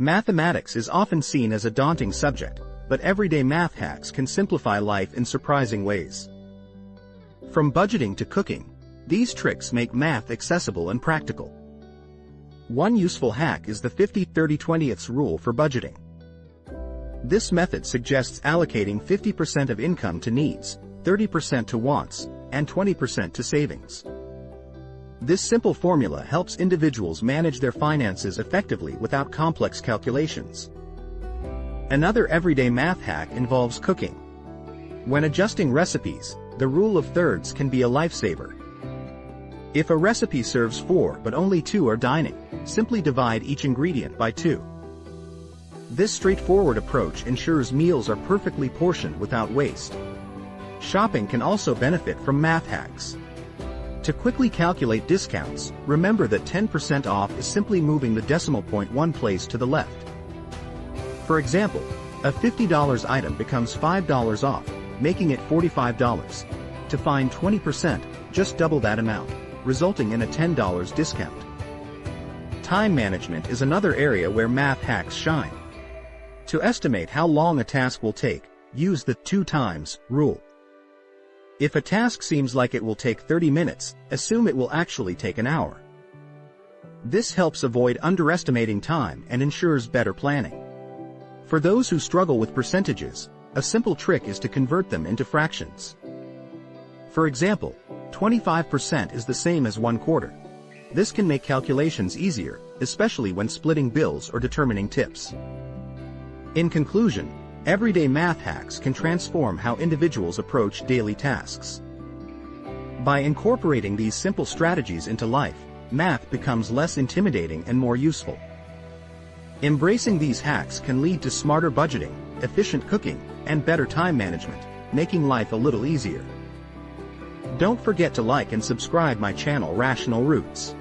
Mathematics is often seen as a daunting subject, but everyday math hacks can simplify life in surprising ways. From budgeting to cooking, these tricks make math accessible and practical. One useful hack is the 50-30-20 rule for budgeting. This method suggests allocating 50% of income to needs, 30% to wants, and 20% to savings. This simple formula helps individuals manage their finances effectively without complex calculations. Another everyday math hack involves cooking. When adjusting recipes, the rule of thirds can be a lifesaver. If a recipe serves 4 but only 2 are dining, simply divide each ingredient by 2. This straightforward approach ensures meals are perfectly portioned without waste. Shopping can also benefit from math hacks. To quickly calculate discounts, remember that 10% off is simply moving the decimal point one place to the left. For example, a $50 item becomes $5 off, making it $45. To find 20%, just double that amount, resulting in a $10 discount. Time management is another area where math hacks shine. To estimate how long a task will take, use the 2 times rule. If a task seems like it will take 30 minutes, assume it will actually take an hour. This helps avoid underestimating time and ensures better planning. For those who struggle with percentages, a simple trick is to convert them into fractions. For example, 25% is the same as 1/4. This can make calculations easier, especially when splitting bills or determining tips. In conclusion, everyday math hacks can transform how individuals approach daily tasks. By incorporating these simple strategies into life, math becomes less intimidating and more useful. Embracing these hacks can lead to smarter budgeting, efficient cooking, and better time management, making life a little easier. Don't forget to like and subscribe my channel Rational Roots.